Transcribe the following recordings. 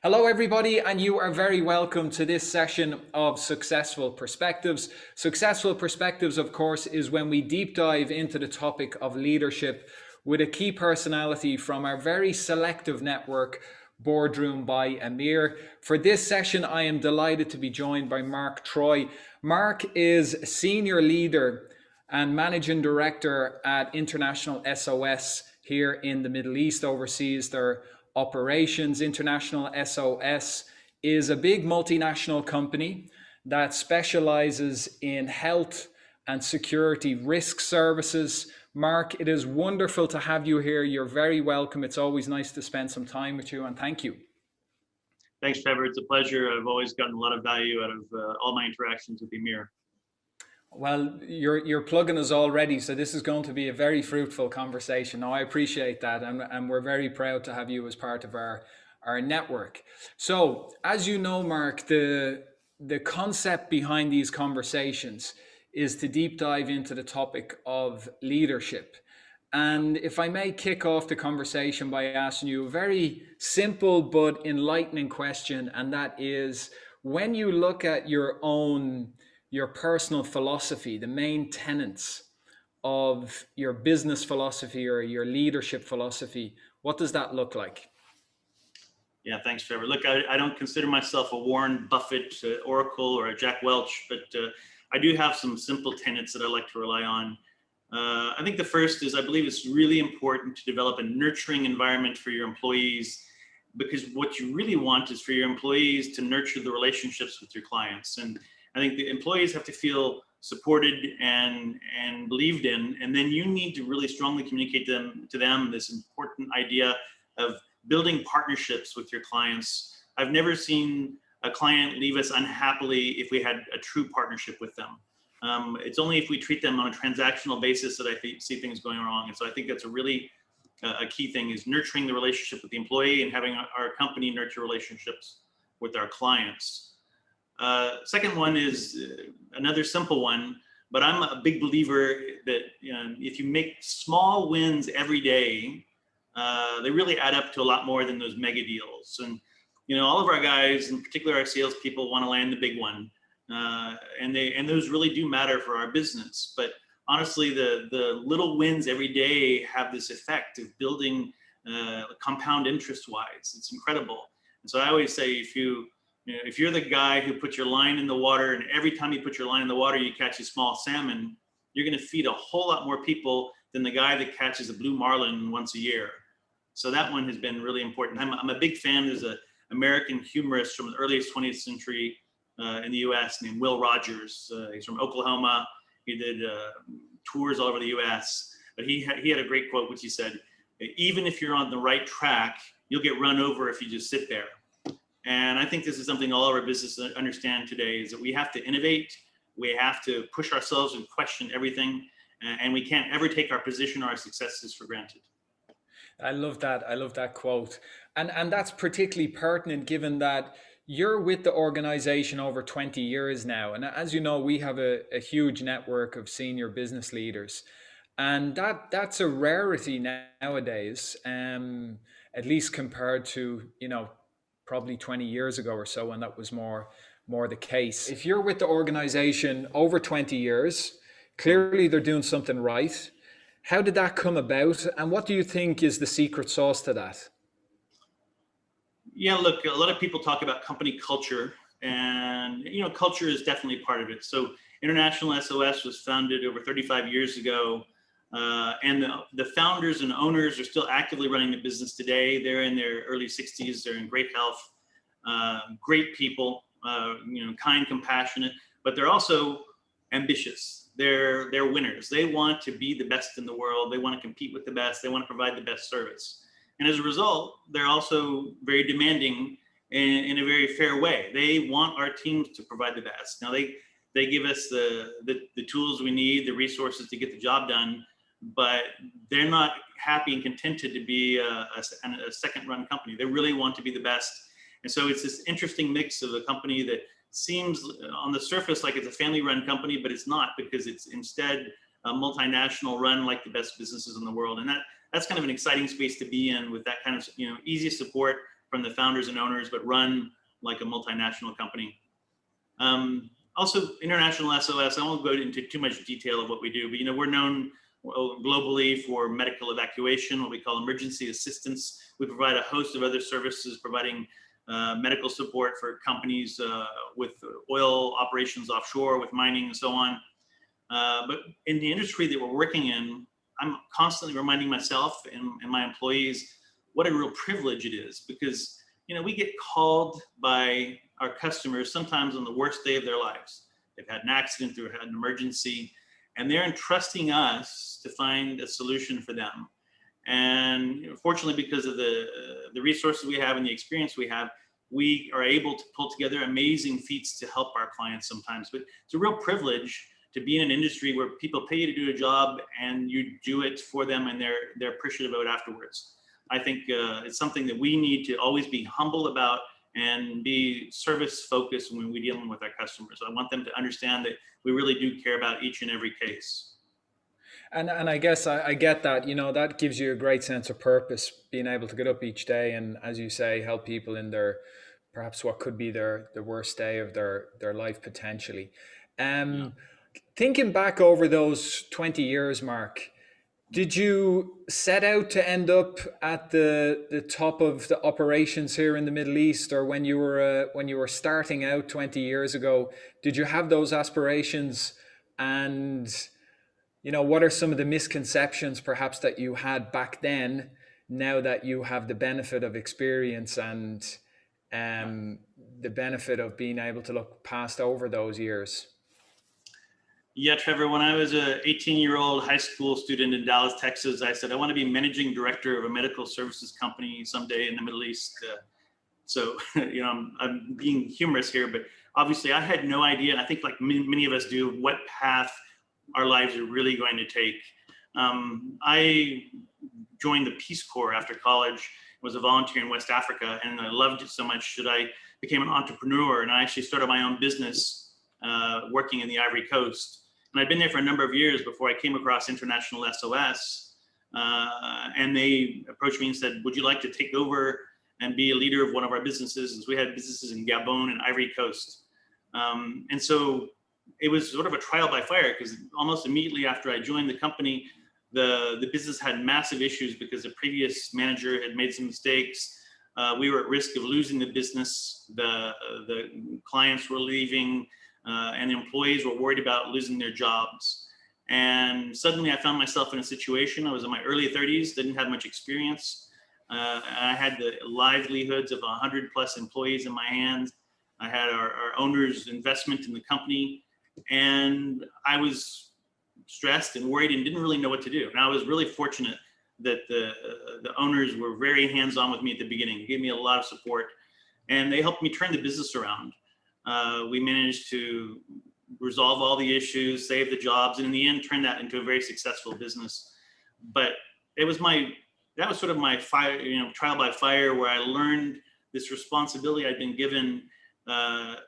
Hello, everybody, and you are very welcome to this session of Successful Perspectives. Successful Perspectives, of course, is when we deep dive into the topic of leadership with a key personality from our very selective network, Boardroom by EMIR. For this session, I am delighted to be joined by Mark Troy. Mark is Senior Leader and Managing Director at International SOS here in the Middle East, oversees their operations. International SOS is a big multinational company that specializes in health and security risk services. Mark, it is wonderful to have you here. You're very welcome. It's always nice to spend some time with you, and thank you. Thanks, Trevor. It's a pleasure. I've always gotten a lot of value out of all my interactions with EMIR. Well, you're plugging us already, so this is going to be a very fruitful conversation. Now, I appreciate that, and we're very proud to have you as part of our network. So, as you know, Mark, the concept behind these conversations is to deep dive into the topic of leadership. And if I may kick off the conversation by asking you a very simple but enlightening question, and that is, when you look at your personal philosophy, the main tenets of your business philosophy or your leadership philosophy, what does that look like? Yeah, thanks, Trevor. Look, I don't consider myself a Warren Buffett, Oracle, or a Jack Welch, but I do have some simple tenets that I like to rely on. I think the first is I believe it's really important to develop a nurturing environment for your employees, because what you really want is for your employees to nurture the relationships with your clients. And I think the employees have to feel supported and believed in, and then you need to really strongly communicate to them this important idea of building partnerships with your clients. I've never seen a client leave us unhappily if we had a true partnership with them. It's only if we treat them on a transactional basis that I see things going wrong. And so I think that's a really a key thing, is nurturing the relationship with the employee and having our company nurture relationships with our clients. Second one is another simple one, but I'm a big believer that if you make small wins every day, they really add up to a lot more than those mega deals. And all of our guys, in particular our salespeople, want to land the big one, and those really do matter for our business. But honestly, the little wins every day have this effect of building compound interest-wise. It's incredible. And so I always say, if you're the guy who puts your line in the water, and every time you put your line in the water, you catch a small salmon, you're going to feed a whole lot more people than the guy that catches a blue marlin once a year. So that one has been really important. I'm a big fan. There's an American humorist from the earliest 20th century in the US named Will Rogers. He's from Oklahoma. He did tours all over the US. But he had a great quote, which he said, "Even if you're on the right track, you'll get run over if you just sit there." And I think this is something all of our businesses understand today, is that we have to innovate, we have to push ourselves and question everything, and we can't ever take our position or our successes for granted. I love that. I love that quote. And that's particularly pertinent given that you're with the organization over 20 years now. And as you know, we have a huge network of senior business leaders. And that's a rarity nowadays, at least compared to, probably 20 years ago or so, when that was more the case. If you're with the organization over 20 years, clearly they're doing something right. How did that come about? And what do you think is the secret sauce to that? Yeah, look, a lot of people talk about company culture, and culture is definitely part of it. So International SOS was founded over 35 years ago, and the founders and owners are still actively running the business today. They're in their early 60s. They're in great health, great people, kind, compassionate, but they're also ambitious. They're winners. They want to be the best in the world. They want to compete with the best. They want to provide the best service. And as a result, they're also very demanding in a very fair way. They want our teams to provide the best. Now, they give us the tools we need, the resources to get the job done, but they're not happy and contented to be a second-run company. They really want to be the best. And so it's this interesting mix of a company that seems on the surface like it's a family-run company, but it's not, because it's instead a multinational run like the best businesses in the world. And that's kind of an exciting space to be in, with that kind of easy support, from the founders and owners, but run like a multinational company. Also, International SOS, I won't go into too much detail of what we do, but we're known globally for medical evacuation, what we call emergency assistance. We provide a host of other services, providing medical support for companies with oil operations offshore, with mining and so on. But in the industry that we're working in, I'm constantly reminding myself and my employees what a real privilege it is, because we get called by our customers sometimes on the worst day of their lives. They've had an accident, they've had an emergency, and they're entrusting us to find a solution for them. And fortunately, because of the resources we have and the experience we have, we are able to pull together amazing feats to help our clients sometimes. But it's a real privilege to be in an industry where people pay you to do a job and you do it for them, and they're appreciative of it afterwards. I think it's something that we need to always be humble about and be service focused when we're dealing with our customers. I want them to understand that we really do care about each and every case. And I guess I get that, that gives you a great sense of purpose, being able to get up each day and, as you say, help people in their, perhaps what could be the worst day of their life potentially. Yeah. Thinking back over those 20 years, Mark, did you set out to end up at the top of the operations here in the Middle East, or when you were starting out 20 years ago, did you have those aspirations? And what are some of the misconceptions perhaps that you had back then, now that you have the benefit of experience and the benefit of being able to look past over those years? Yeah, Trevor, when I was an 18-year-old high school student in Dallas, Texas, I said, I want to be managing director of a medical services company someday in the Middle East. So, I'm being humorous here, but obviously I had no idea, and I think like many of us do, what path our lives are really going to take. I joined the Peace Corps after college, was a volunteer in West Africa, and I loved it so much that I became an entrepreneur, and I actually started my own business working in the Ivory Coast. And I'd been there for a number of years before I came across International SOS, and they approached me and said, would you like to take over and be a leader of one of our businesses? And so we had businesses in Gabon and Ivory Coast. And so it was sort of a trial by fire, because almost immediately after I joined the company, the business had massive issues because the previous manager had made some mistakes. We were at risk of losing the business. The clients were leaving, and the employees were worried about losing their jobs. And suddenly I found myself in a situation. I was in my early 30s, didn't have much experience. I had the livelihoods of 100 plus employees in my hands. I had our owner's investment in the company, and I was stressed and worried and didn't really know what to do. And I was really fortunate that the owners were very hands-on with me at the beginning, gave me a lot of support, and they helped me turn the business around. We managed to resolve all the issues, save the jobs, and in the end, turn that into a very successful business. But that was sort of my fire, trial by fire, where I learned this responsibility I'd been given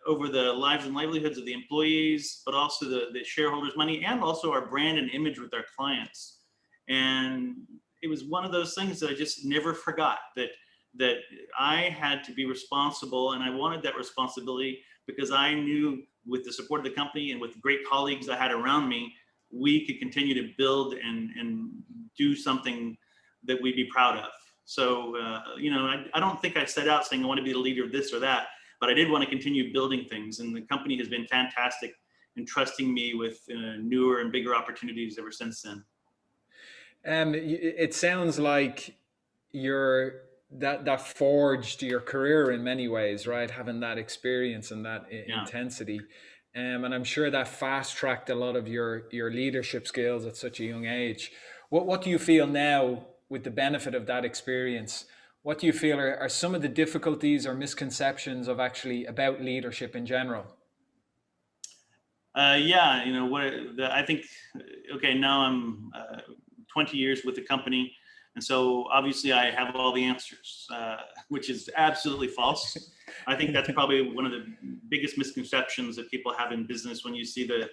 over the lives and livelihoods of the employees, but also the shareholders' money, and also our brand and image with our clients. And it was one of those things that I just never forgot, that I had to be responsible, and I wanted that responsibility because I knew, with the support of the company and with great colleagues I had around me, we could continue to build and do something that we'd be proud of. So, I don't think I set out saying I want to be the leader of this or that, but I did want to continue building things. And the company has been fantastic in trusting me with newer and bigger opportunities ever since then. It sounds like that forged your career in many ways, right? Having that experience and that intensity. And I'm sure that fast tracked a lot of your leadership skills at such a young age. What do you feel now with the benefit of that experience? What do you feel are some of the difficulties or misconceptions about leadership in general? I think, okay, now I'm 20 years with the company. And so obviously I have all the answers, which is absolutely false. I think that's probably one of the biggest misconceptions that people have in business when you see the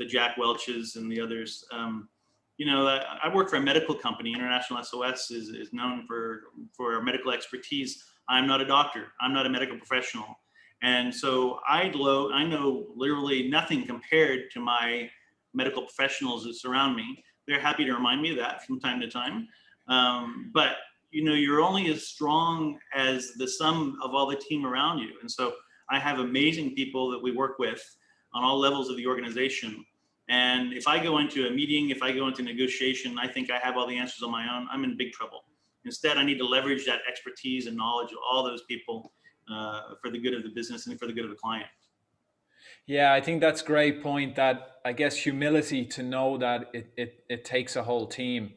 Jack Welches and the others. I work for a medical company. International SOS is known for our medical expertise. I'm not a doctor. I'm not a medical professional. And so I know literally nothing compared to my medical professionals that surround me. They're happy to remind me of that from time to time. But you're only as strong as the sum of all the team around you. And so I have amazing people that we work with on all levels of the organization. And if I go into a meeting, if I go into negotiation, I think I have all the answers on my own, I'm in big trouble. Instead, I need to leverage that expertise and knowledge of all those people for the good of the business and for the good of the client. Yeah, I think that's a great point, that I guess humility to know that it takes a whole team.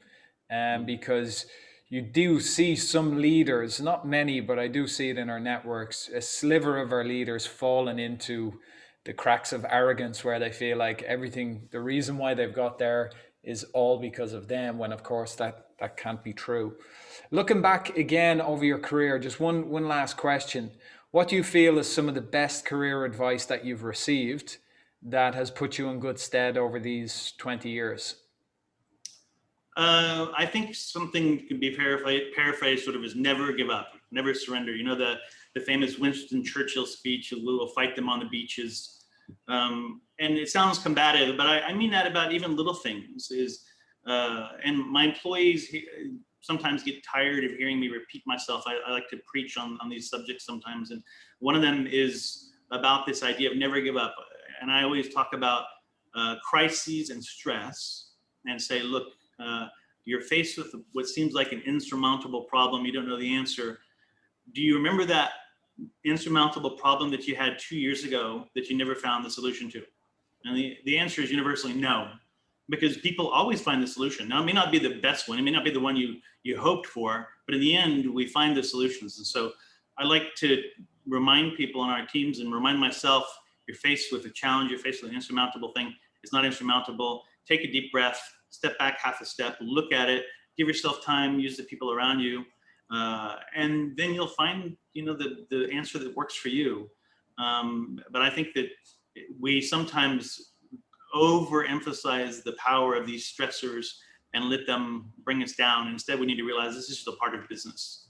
Because you do see some leaders, not many, but I do see it in our networks, a sliver of our leaders falling into the cracks of arrogance where they feel like everything, the reason why they've got there is all because of them, when of course that can't be true. Looking back again over your career, just one last question. What do you feel is some of the best career advice that you've received that has put you in good stead over these 20 years? I think something can be paraphrased sort of as never give up, never surrender. The famous Winston Churchill speech, we will fight them on the beaches. And it sounds combative, but I mean that about even little things. And my employees sometimes get tired of hearing me repeat myself. I like to preach on these subjects sometimes. And one of them is about this idea of never give up. And I always talk about crises and stress and say, look, you're faced with what seems like an insurmountable problem. You don't know the answer. Do you remember that insurmountable problem that you had 2 years ago that you never found the solution to? And the answer is universally no, because people always find the solution. Now, it may not be the best one. It may not be the one you hoped for, but in the end, we find the solutions. And so I like to remind people on our teams and remind myself, you're faced with a challenge, you're faced with an insurmountable thing. It's not insurmountable. Take a deep breath, step back half a step, look at it, give yourself time, use the people around you, and then you'll find, the answer that works for you. But I think that we sometimes overemphasize the power of these stressors and let them bring us down. Instead, we need to realize this is just a part of business.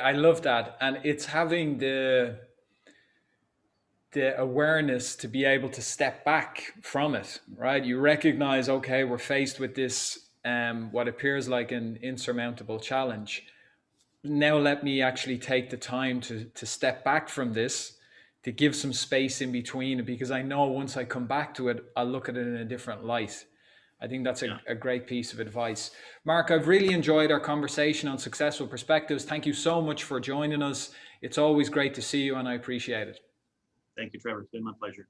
I love that. And it's having the awareness to be able to step back from it, right? You recognize, okay, we're faced with this, what appears like an insurmountable challenge. Now let me actually take the time to step back from this, to give some space in between, because I know once I come back to it, I'll look at it in a different light. I think that's a great piece of advice. Mark, I've really enjoyed our conversation on successful perspectives. Thank you so much for joining us. It's always great to see you, and I appreciate it. Thank you, Trevor. It's been my pleasure.